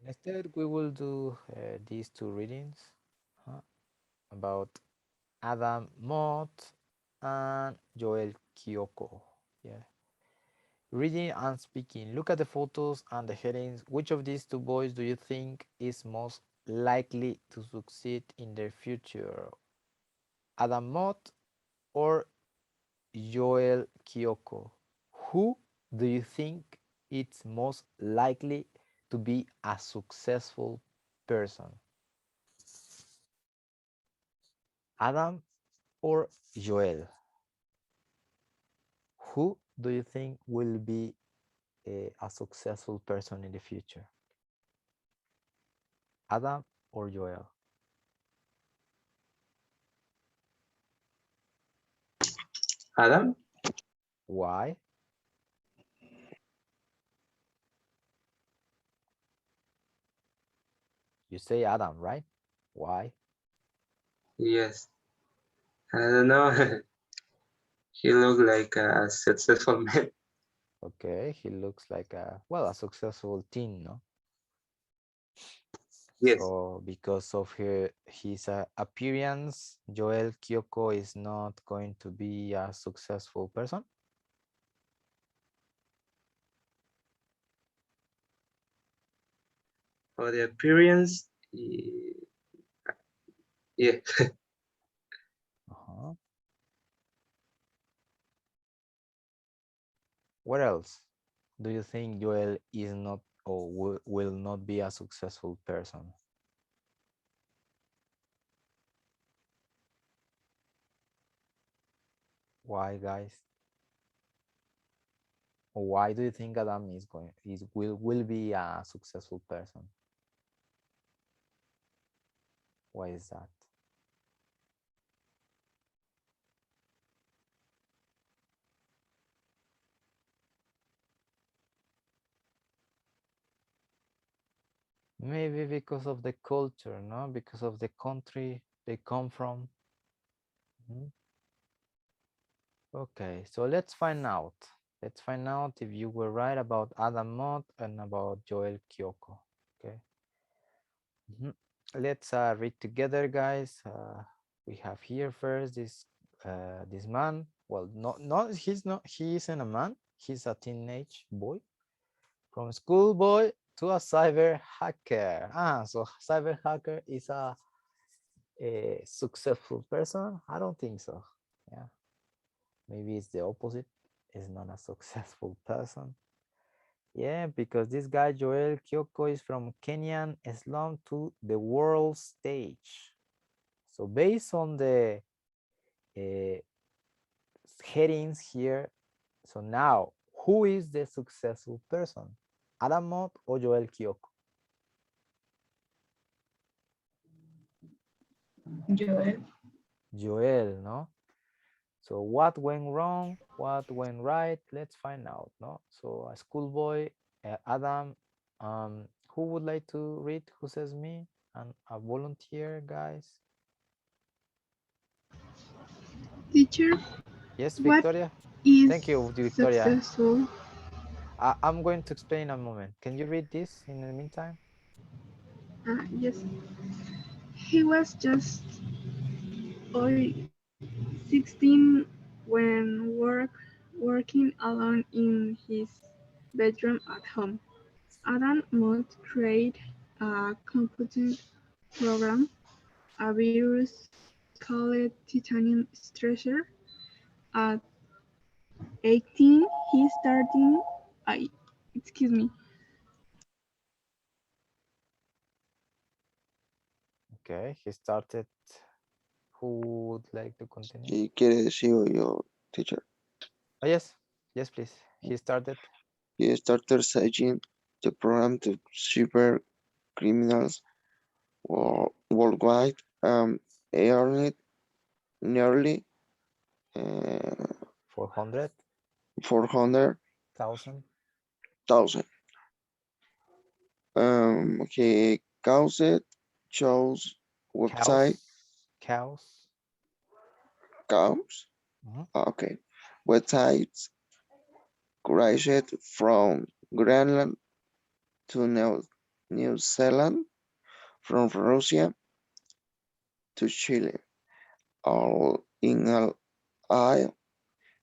Instead, we will do these two readings about Adam Mott and Joel Kyoko. Yeah. Reading and speaking. Look at the photos and the headings. Which of these two boys do you think is most likely to succeed in their future? Adam Mott or Joel Kyoko? Who do you think is most likely to be a successful person? Adam or Joel? Who do you think will be a successful person in the future? Adam or Joel? Adam? Why? You say Adam, right? Why? Yes. I don't know. He looked like a successful man. Okay, he looks like a successful teen, no? Yes. So because of his appearance, Joel Kyoko is not going to be a successful person. For the appearance, yeah. Uh-huh. What else do you think Joel is not or will not be a successful person? Why, guys? Or why do you think Adam will be a successful person? Why is that? Maybe because of the culture, no? Because of the country they come from. Mhm. Okay, so let's find out. Let's find out if you were right about Adam Mott and about Joel Kyoko. Okay. Mhm. Let's read together, guys. We have here first this man. Well, he isn't a man. He's a teenage boy. From schoolboy to a cyber hacker. So cyber hacker is a successful person? I don't think so. Yeah, maybe it's the opposite. Is not a successful person. Yeah, because this guy Joel Kyoko is from Kenyan slum to the world stage. So based on the uh, headings here, so now who is the successful person? Adam Mott or Joel Kyoko? Joel. Joel, no? So what went wrong? What went right? Let's find out, no? So a schoolboy, Adam, who would like to read? Who says me? And a volunteer, guys. Teacher, Yes, what Victoria. is Thank you, Victoria. successful? I'm going to explain in a moment. Can you read this in the meantime? Yes, he was just only 16 when working alone in his bedroom at home. Adam Mott created a computer program, a virus called Titanium Stressor. At 18, he started. Excuse me. Okay, he started. Who would like to continue? Si quieres, sigo yo, teacher. Oh, yes. Yes, please. He started. He started searching the program to cyber criminals worldwide. Earned nearly uh, 400,000. 400,000. He caused shows website Cows. counts. Mhm. Okay, websites crashed from Greenland to New Zealand, from Russia to Chile, all in all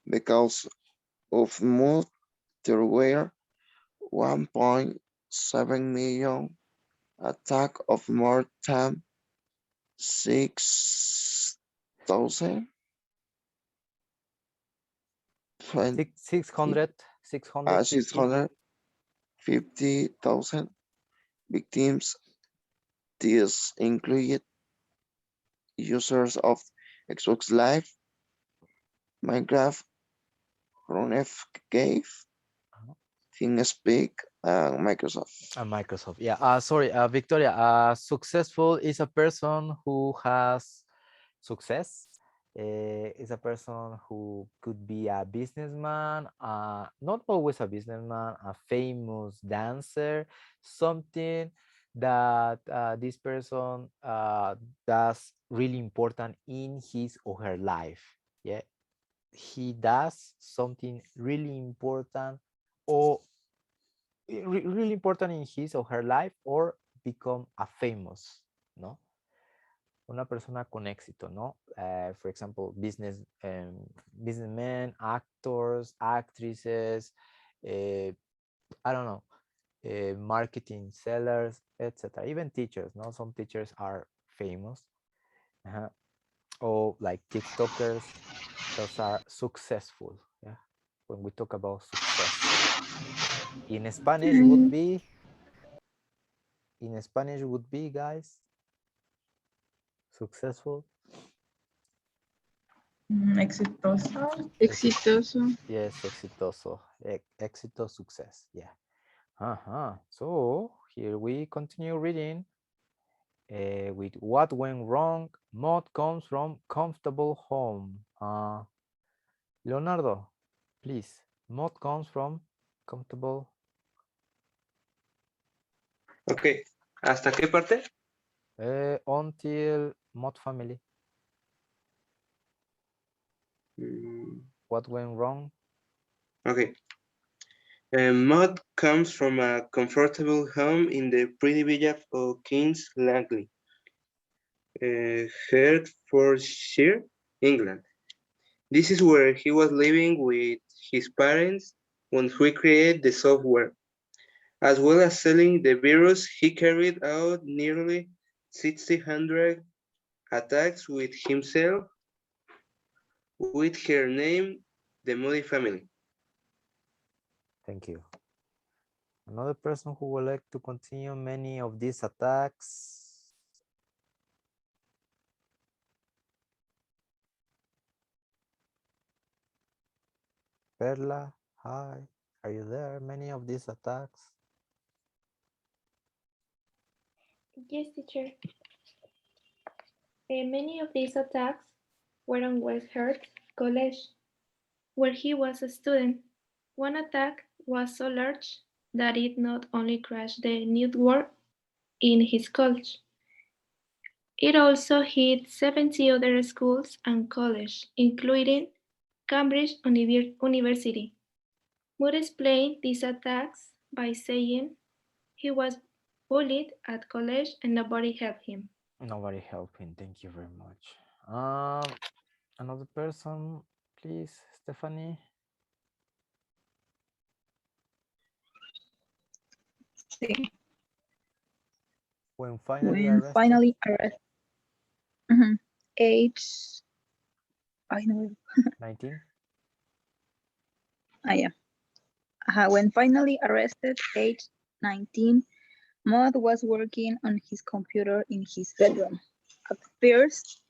because of mood there were 1.7 million attack of more than 6,000 600 650. 650,000 victims. These included users of Xbox Live, Minecraft, RuneScape, TeamSpeak, and Microsoft. Microsoft. Yeah. Sorry, Victoria. Successful is a person who has success. Is a person who could be a businessman, not always a businessman, a famous dancer, something that this person does really important in his or her life. Yeah, he does something really important or really important in his or her life or become a famous, ¿no? Una persona con éxito, ¿no? For example, businessmen, actors, actresses, I don't know, marketing sellers, etc. Even teachers, no? Some teachers are famous. Or like TikTokers, those are successful. Yeah. When we talk about success. In Spanish would be, guys, successful. Exitoso. Exitoso. Yes, exitoso. Éxito, success. Yeah. So here we continue reading with what went wrong. Mod comes from comfortable home. Leonardo, please. Mod comes from comfortable. Okay. ¿Hasta qué parte? Until Mod family. What went wrong? Okay. Maud comes from a comfortable home in the pretty village of Kings Langley, Hertfordshire, England. This is where he was living with his parents when he created the software. As well as selling the virus, he carried out nearly 1,600 attacks with himself, with her name, the Moody family. Thank you. Another person who would like to continue many of these attacks. Perla, hi. Are you there? Many of these attacks. Yes, teacher. Many of these attacks were on Westhurst College, where he was a student. One attack was so large that it not only crashed the network in his college, it also hit 70 other schools and colleges, including Cambridge University. Moore explained these attacks by saying he was bullied at college and nobody helped him. Nobody helping. Thank you very much. Another person, please, Stephanie. Sí. When finally When arrested. finally arrested. Age, I know. 19. Yeah. When finally arrested, age 19, Maud was working on his computer in his bedroom. At first,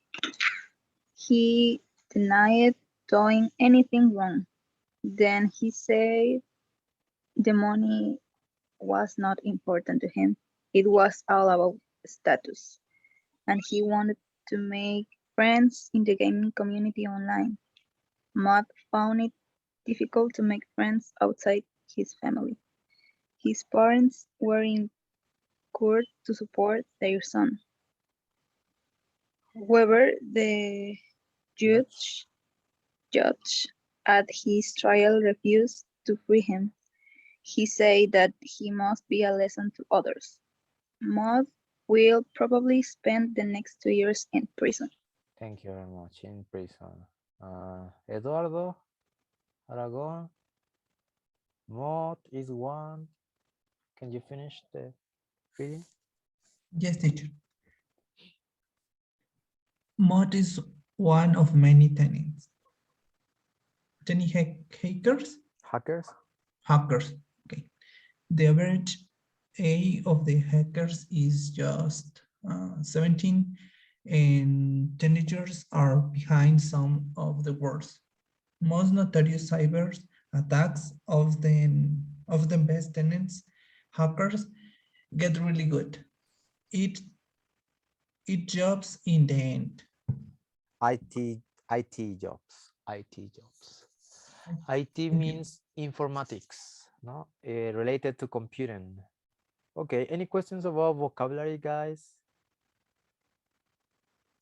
he denied doing anything wrong. Then he said the money was not important to him. It was all about status. And he wanted to make friends in the gaming community online. Maud found it difficult to make friends outside his family. His parents were in court to support their son. However, the judge at his trial refused to free him. He said that he must be a lesson to others. Maud will probably spend the next 2 years in prison. Thank you very much. In prison. Eduardo Aragon. Mod is one. Can you finish the reading? Yes, teacher. Mod is one of many tenants. Hackers? Hackers? Hackers. Okay. The average age of the hackers is just 17, and teenagers are behind some of the worst. Most notorious cyber attacks of the best tenants, hackers get really good. It jobs in the end. IT jobs. IT jobs. IT means informatics, no? Related to computing. Okay, any questions about vocabulary, guys?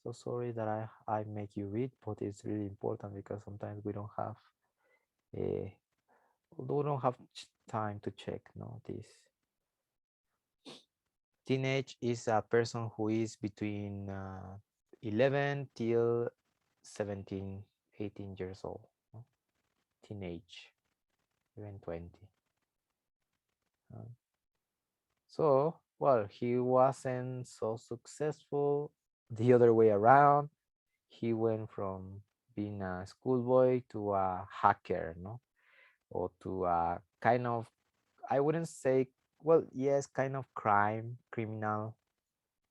So sorry that I make you read, but it's really important because sometimes we don't have time to check, no, this. Teenage is a person who is between 11 till 17, 18 years old. No? Teenage, even 20. So, well, he wasn't so successful. The other way around, he went from being a schoolboy to a hacker, no? Or to a kind of, I wouldn't say, well, yes, kind of criminal,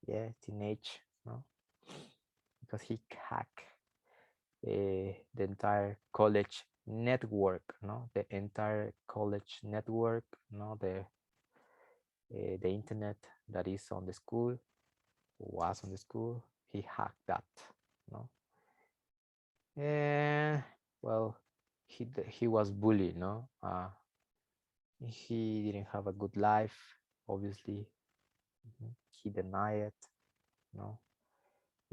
yeah, teenage, no? Because he hacked the entire college network, no? The entire college network, no? The internet that is on the school, was on the school, he hacked that, no? And well, he was bullied, no? He didn't have a good life, obviously. He denied it, no?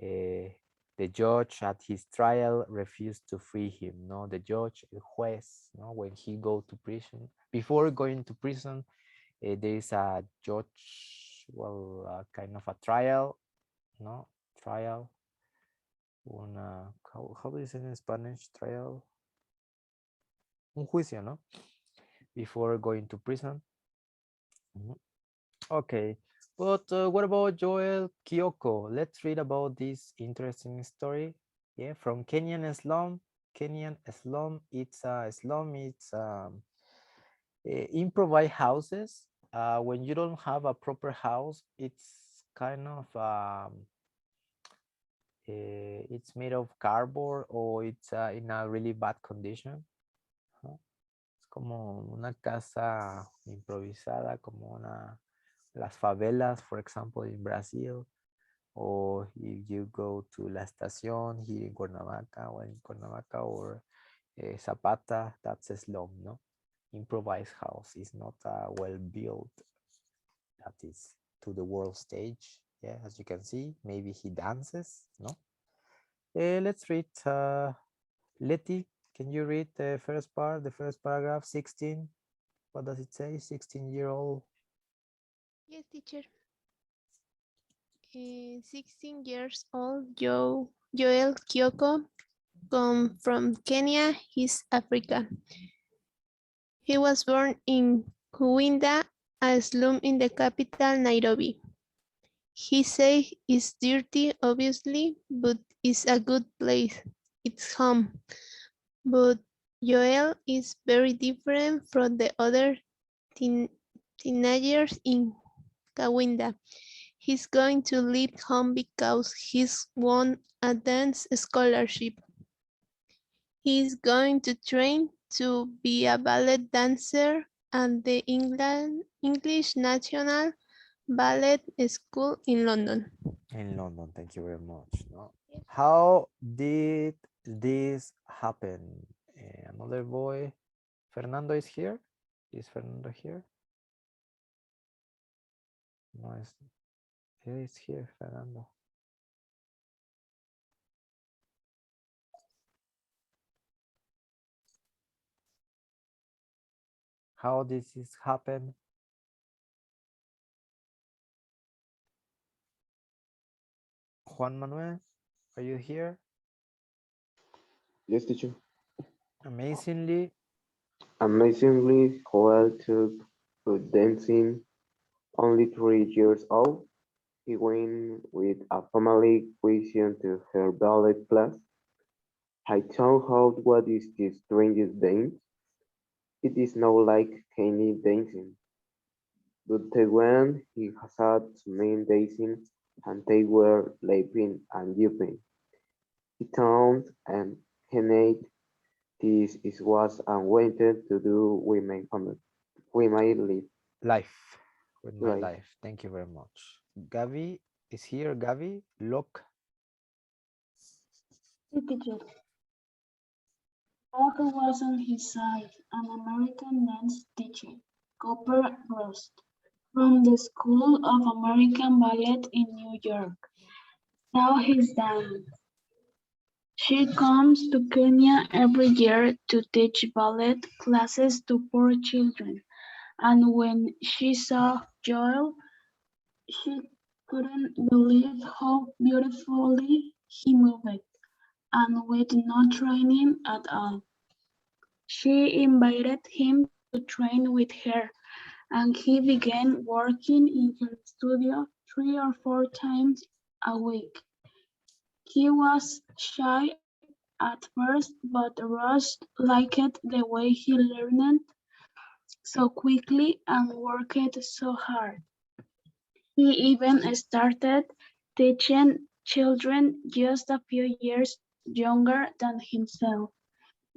The judge at his trial refused to free him, no? The judge, el juez, no? When he go to prison, before going to prison, there is a judge, well, kind of a trial, no? Trial. How do you say in Spanish? Trial. Un juicio, no? Before going to prison. Okay, but what about Joel Kyoko? Let's read about this interesting story. Yeah, from Kenyan slum. Kenyan slum. It's a slum. It's improvised houses. When you don't have a proper house, it's kind of it's made of cardboard or it's in a really bad condition. Es como una casa improvisada, como las favelas, for example, in Brazil, or if you go to La Estación here in Cuernavaca, or Zapata, that's a slum, no? Improvised house is not well built. That is to the world stage. Yeah, as you can see, maybe he dances, no? Let's read. Letty, can you read the first part, the first paragraph, 16? What does it say? 16-year-old. Yes, teacher. 16 years old Joel Kyoko come from Kenya, East Africa. He was born in Kuwinda, a slum in the capital, Nairobi. He say it's dirty, obviously, but it's a good place. It's home. But Joel is very different from the other teenagers in Kawinda. He's going to leave home because he's won a dance scholarship. He's going to train to be a ballet dancer at the English National Ballet School in London. In London, thank you very much. No? How did this happen? Another boy, Fernando is here. Is Fernando here? No, it's here, Fernando. How did this happen? Juan Manuel, are you here? Yes, teacher. Amazingly, Amazingly, Joel took to dancing only 3 years old. He went with a family question to her ballet class. I told her what is this strangest dance? It is not like Kenny dancing, but the one he had men dancing and they were laughing and jumping. He turned and Kenneth, this is what I wanted to do with my life with my life. life. Thank you very much. Gavi is here. Gavi, look. The teacher. Bob was on his side, an American dance teacher, Cooper Rost, from the School of American Ballet in New York. Now he's done. She comes to Kenya every year to teach ballet classes to poor children, and when she saw Joel, she couldn't believe how beautifully he moved, and with no training at all. She invited him to train with her, and he began working in her studio 3 or 4 times a week. He was shy at first, but Ross liked the way he learned so quickly and worked so hard. He even started teaching children just a few years younger than himself.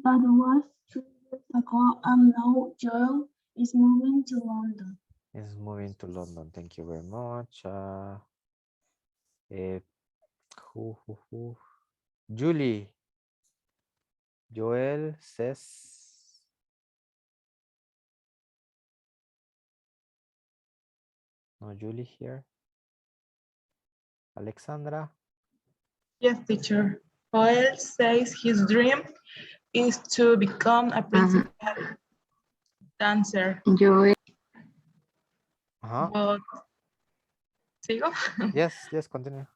That was 3 years ago, and now Joel is moving to London. Is moving to London. Thank you very much. Eh, who? Julie. Joel says. No Julie here. Alexandra. Yes, teacher. Joel says his dream is to become a principal dancer. Joel. But, ¿sigo? Yes, continue.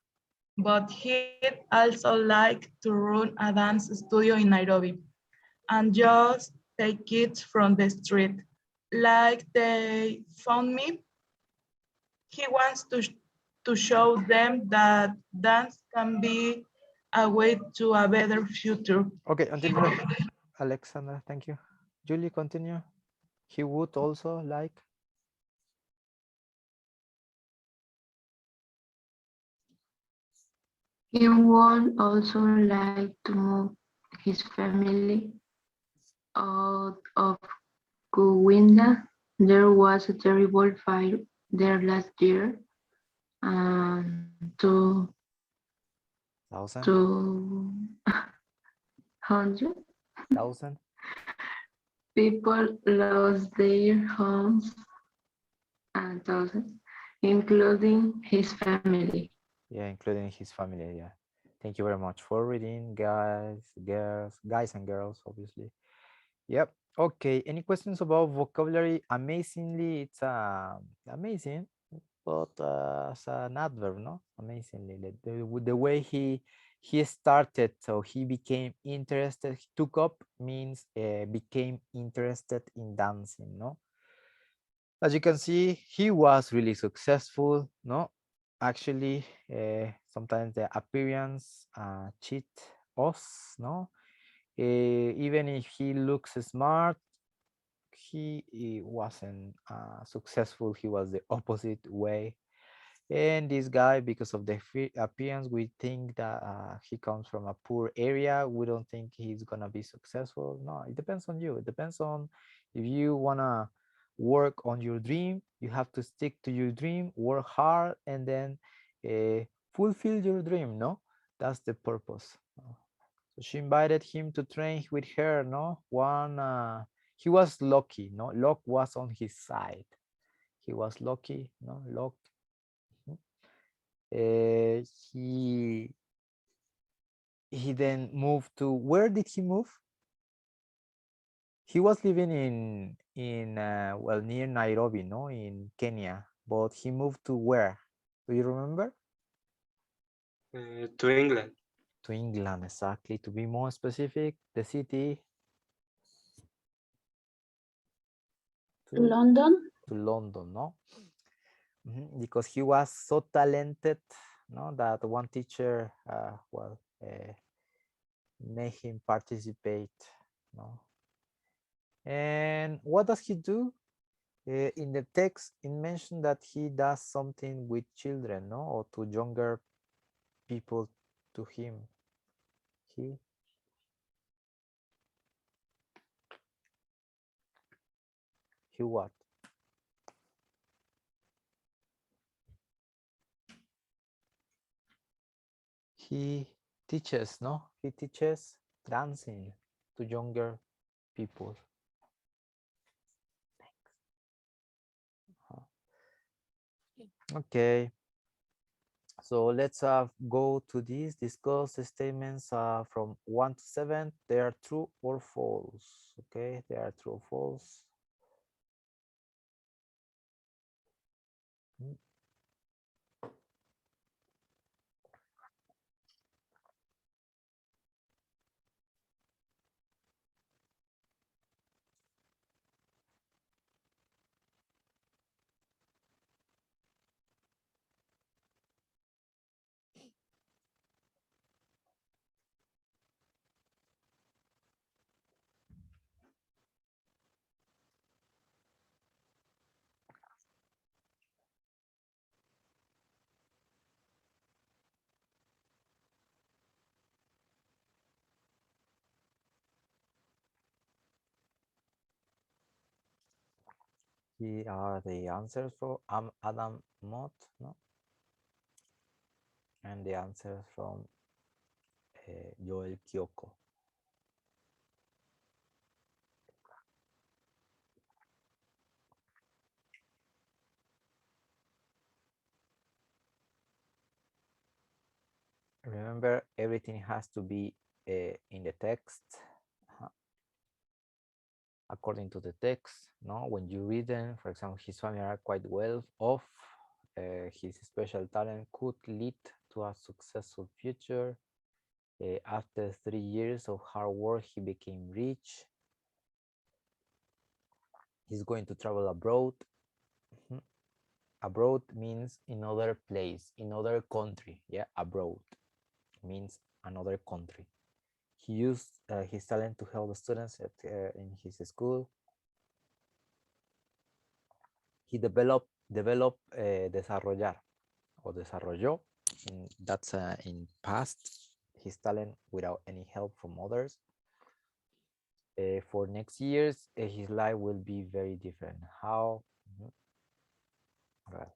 But he'd also like to run a dance studio in Nairobi and just take kids from the street. Like they found me, he wants to show them that dance can be a way to a better future. Okay, until there, Alexandra, thank you. Julie, continue. He would also like. He would also like to move his family out of Gowinda. There was a terrible fire there last year, and two 1,000 people lost their homes, and thousands, including his family. Yeah, including his family. Yeah. Thank you very much for reading, guys and girls, obviously. Yep. Okay. Any questions about vocabulary? Amazingly, it's amazing, but as an adverb, no? Amazingly, the way he started, so he became interested. He took up means became interested in dancing, no? As you can see, he was really successful, no? Actually, sometimes the appearance cheat us, no? Even if he looks smart, he wasn't successful. He was the opposite way. And this guy, because of the appearance, we think that he comes from a poor area. We don't think he's gonna be successful. No, it depends on you. It depends on if you wanna work on your dream. You have to stick to your dream, work hard, and then fulfill your dream. No, that's the purpose. So she invited him to train with her. No, he was lucky. No, luck was on his side. He was lucky. No, luck. He then moved to, where did he move? He was living in well, near Nairobi, no, in Kenya, but he moved to where? Do you remember? To England. To England, exactly. To be more specific, the city. London. To London, no? Because he was so talented, no, that one teacher, made him participate, no. And what does he do? In the text, it mentioned that he does something with children, no, or to younger people to him. He what? He teaches, no? He teaches dancing to younger people. Okay. So let's go to this, discuss the statements from 1 to 7. They are true or false. Okay, they are true or false. Here are the answers for Adam Mott, no? And the answers from Joel Kyoko. Remember, everything has to be in the text. According to the text, no? When you read them, for example, his family are quite well off. His special talent could lead to a successful future. After 3 years of hard work, he became rich. He's going to travel abroad. Abroad means in other place, in other country. Yeah, abroad means another country. He used his talent to help the students in his school. He desarrollar, or desarrolló, that's in past, his talent without any help from others. For next years, his life will be very different. How? Right.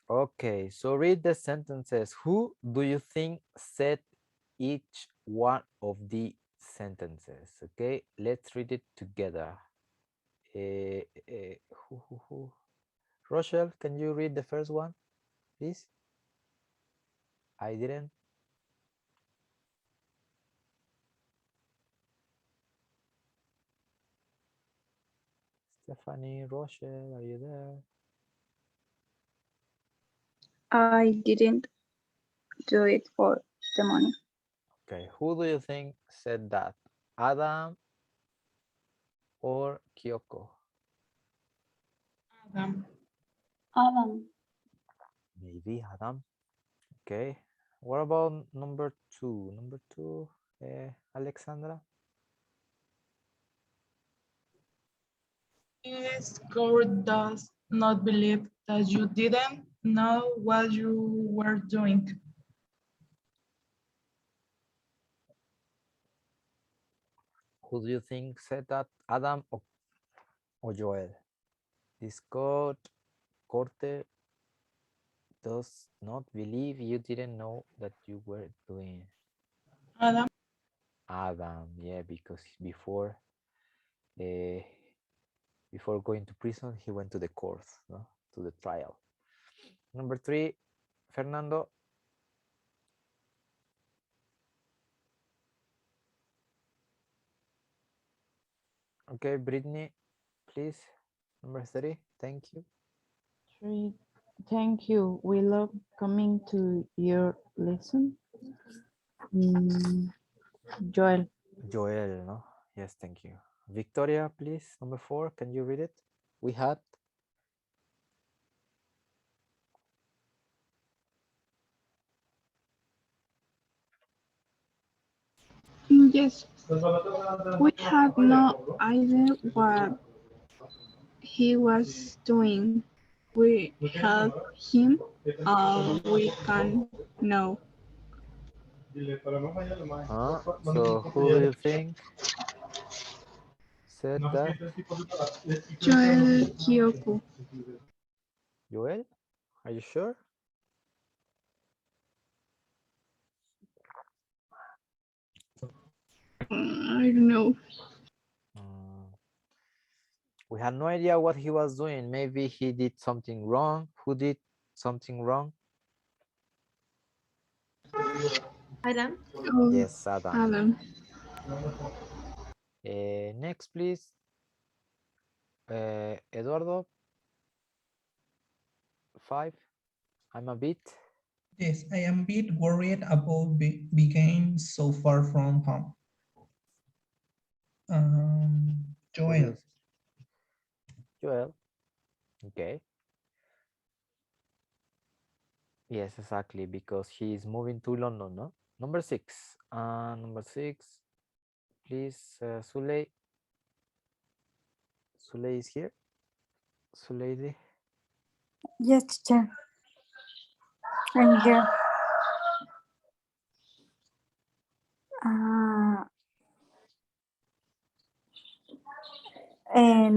Okay, so read the sentences. Who do you think said each one of the sentences? Okay, let's read it together. Who? Rochelle, can you read the first one, please? I didn't. Stephanie, Rochelle, are you there? I didn't do it for the money. Okay, who do you think said that? Adam or Kyoko? Adam. Adam. Maybe Adam. Okay. What about number 2? Number 2, Alexandra? This court does not believe that you didn't know what you were doing. Who do you think said that? Adam or Joel? This corte does not believe you didn't know that you were doing. Adam. Adam, yeah, because before going to prison, he went to the court, no? To the trial. Number 3, Fernando. Okay, Brittany, please. Number 3, thank you. 3. Thank you. We love coming to your lesson. Joel. Joel, no? Yes, thank you. Victoria, please, number 4, can you read it? We had. Yes, we had no idea what he was doing. We helped him all we can know. So who do you think said that? Joel Kyoko. Joel, are you sure? I don't know. We had no idea what he was doing. Maybe he did something wrong. Who did something wrong? Adam. Yes, Adam. Adam. Next, please. Eduardo. 5. I'm a bit. Yes, I am a bit worried about being so far from home. Joel. Joel. Okay. Yes, exactly, because he is moving to London, no? Number 6. Number 6, please, Suley. Suley is here. Suley. Yes, teacher. I'm here.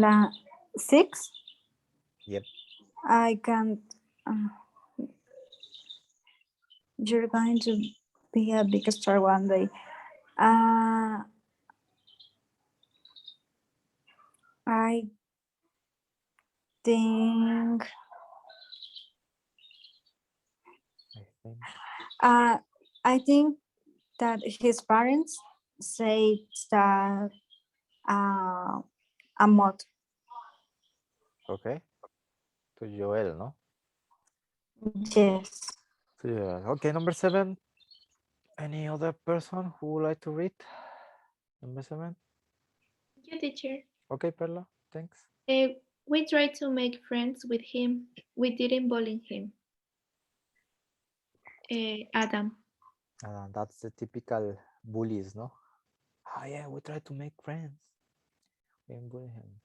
La 6. Yep. I can't. You're going to be a big star one day. I think. I think that his parents say that a mod. Okay. To Joel, no? Yes. Yeah. Okay, number 7. Any other person who would like to read? Number 7. You, teacher. Okay, Perla, thanks. We tried to make friends with him. We didn't bully him. Adam. That's the typical bullies, no? Oh yeah, we try to make friends. We didn't bully him.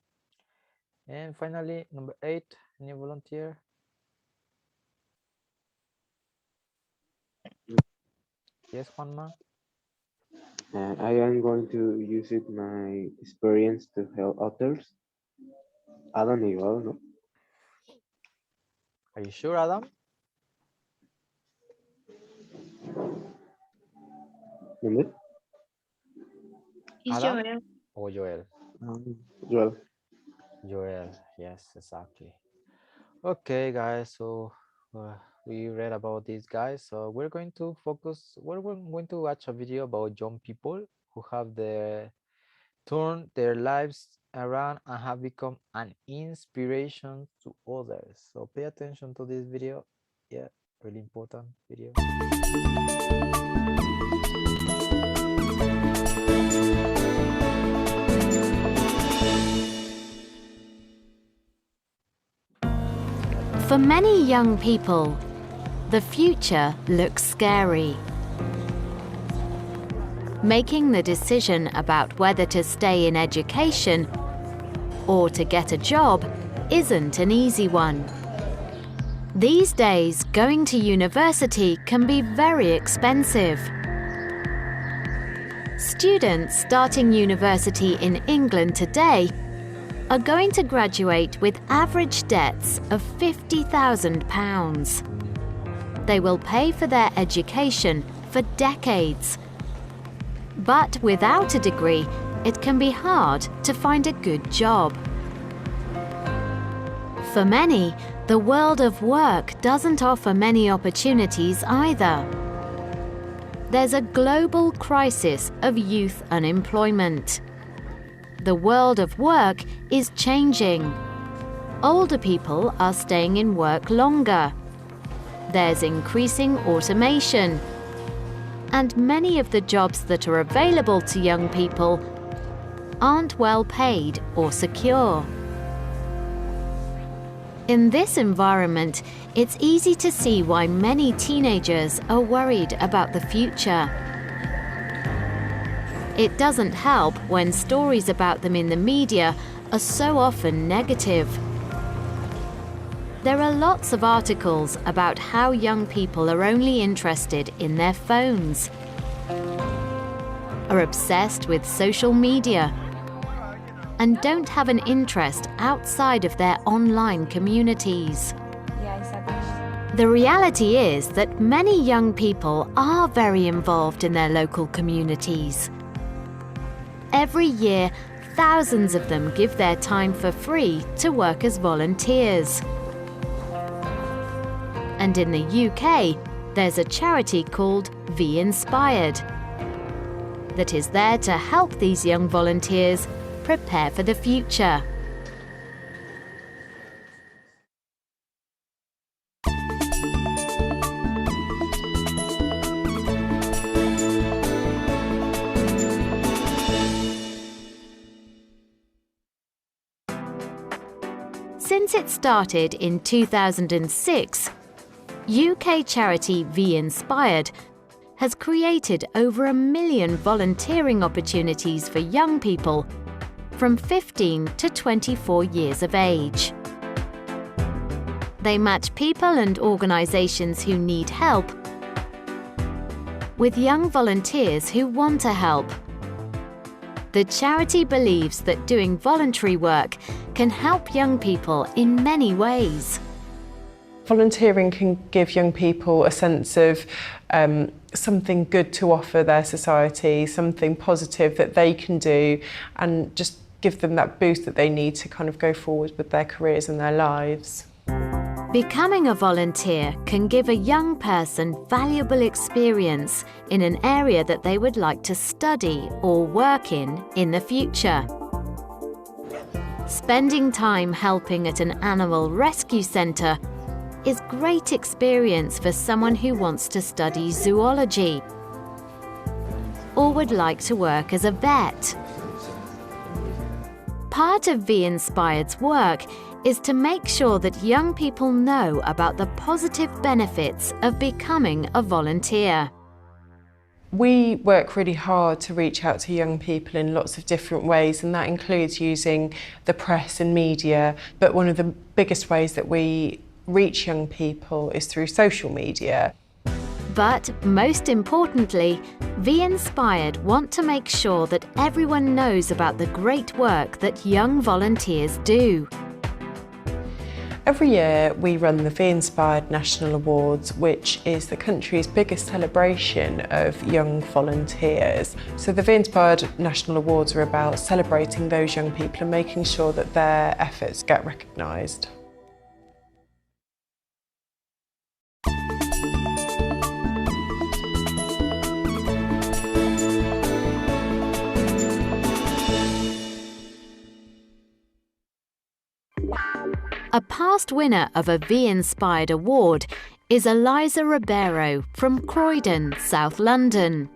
And finally, number 8. Any volunteer? Yes, Juanma. I am going to use it my experience to help others. Adam igual, ¿no? Are you sure, Adam? ¿Dónde? It's Adam? Joel. Or Joel? Joel. Joel, yes, exactly. Okay, guys, so we read about these guys. So we're going to focus, we're going to watch a video about young people who have turned their lives around and have become an inspiration to others. So pay attention to this video. Yeah, really important video. For many young people, the future looks scary. Making the decision about whether to stay in education or to get a job isn't an easy one. These days, going to university can be very expensive. Students starting university in England today are going to graduate with average debts of £50,000. They will pay for their education for decades. But without a degree, it can be hard to find a good job. For many, the world of work doesn't offer many opportunities either. There's a global crisis of youth unemployment. The world of work is changing. older people are staying in work longer. There's increasing automation. And many of the jobs that are available to young people aren't well paid or secure. In this environment, it's easy to see why many teenagers are worried about the future. It doesn't help when stories about them in the media are so often negative. There are lots of articles about how young people are only interested in their phones, are obsessed with social media, and don't have an interest outside of their online communities. The reality is that many young people are very involved in their local communities. Every year, thousands of them give their time for free to work as volunteers. And in the UK, there's a charity called V Inspired that is there to help these young volunteers prepare for the future. Since it started in 2006, UK charity V Inspired has created over 1 million volunteering opportunities for young people from 15 to 24 years of age. They match people and organisations who need help with young volunteers who want to help. The charity believes that doing voluntary work can help young people in many ways. Volunteering can give young people a sense of something good to offer their society, something positive that they can do, and just give them that boost that they need to kind of go forward with their careers and their lives. Becoming a volunteer can give a young person valuable experience in an area that they would like to study or work in the future. Spending time helping at an animal rescue centre is great experience for someone who wants to study zoology or would like to work as a vet. Part of V Inspired's work is to make sure that young people know about the positive benefits of becoming a volunteer. We work really hard to reach out to young people in lots of different ways, and that includes using the press and media, but one of the biggest ways that we reach young people is through social media. But most importantly, V Inspired want to make sure that everyone knows about the great work that young volunteers do. Every year we run the V Inspired National Awards, which is the country's biggest celebration of young volunteers. So the V Inspired National Awards are about celebrating those young people and making sure that their efforts get recognised. A past winner of a V Inspired award is Eliza Ribeiro from Croydon, South London.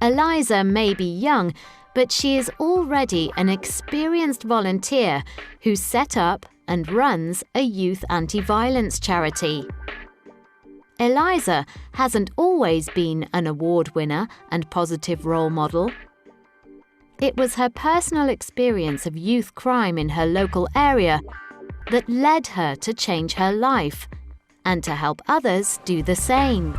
Eliza may be young, but she is already an experienced volunteer who set up and runs a youth anti-violence charity. Eliza hasn't always been an award winner and positive role model. It was her personal experience of youth crime in her local area that led her to change her life and to help others do the same.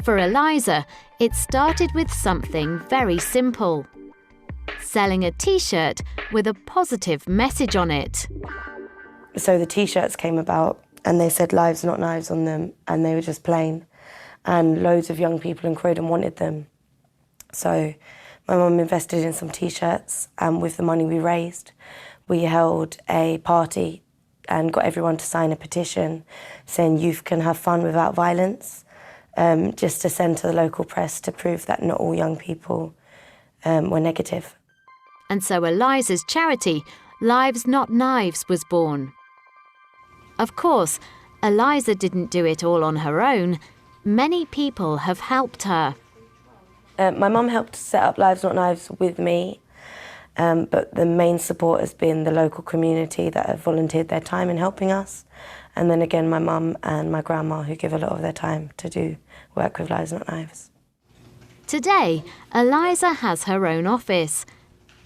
For Eliza, it started with something very simple: selling a t-shirt with a positive message on it. So the t-shirts came about and they said "Lives Not Knives" on them, and they were just plain, and loads of young people in Croydon wanted them. So my mum invested in some t-shirts, and with the money we raised, we held a party and got everyone to sign a petition saying youth can have fun without violence, just to send to the local press to prove that not all young people were negative. And so Eliza's charity, Lives Not Knives, was born. Of course, Eliza didn't do it all on her own. Many people have helped her. My mum helped set up Lives Not Knives with me, but the main support has been the local community that have volunteered their time in helping us. And then again, my mum and my grandma, who give a lot of their time to do work with Lives Not Knives. Today, Eliza has her own office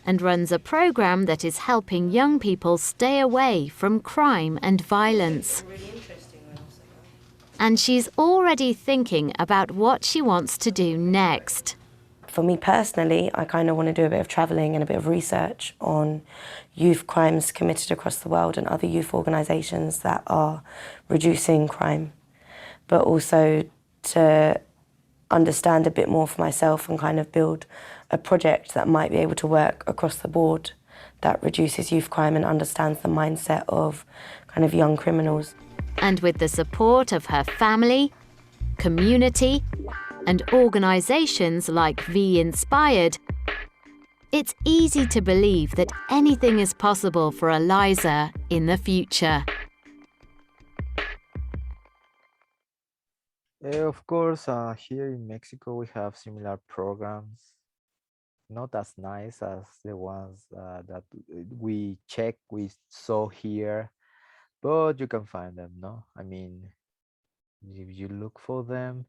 and runs a program that is helping young people stay away from crime and violence. And she's already thinking about what she wants to do next. For me personally, I kind of want to do a bit of travelling and a bit of research on youth crimes committed across the world and other youth organisations that are reducing crime, but also to understand a bit more for myself and kind of build a project that might be able to work across the board that reduces youth crime and understands the mindset of kind of young criminals. And with the support of her family, community, and organisations like V Inspired, it's easy to believe that anything is possible for Eliza in the future. Of course, here in Mexico, we have similar programs, not as nice as the ones that we saw here, but you can find them, no? I mean, if you look for them,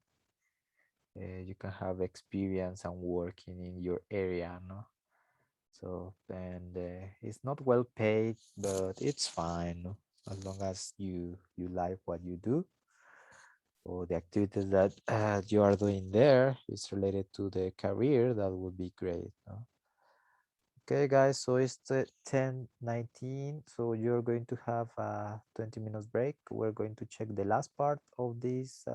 you can have experience and working in your area, no? So, and it's not well paid, but it's fine, no? As long as you like what you do, or the activities that you are doing there is related to the career, that would be great, no? Okay, guys, so it's 10:19, so you're going to have a 20 minutes break. We're going to check the last part of this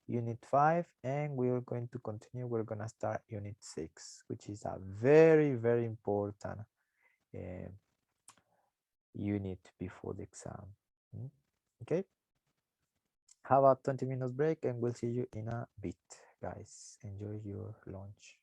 Unit 5, and we're going to continue. We're going to start Unit 6, which is a very, very important unit before the exam. Okay, have a 20 minutes break, and we'll see you in a bit, guys. Enjoy your lunch.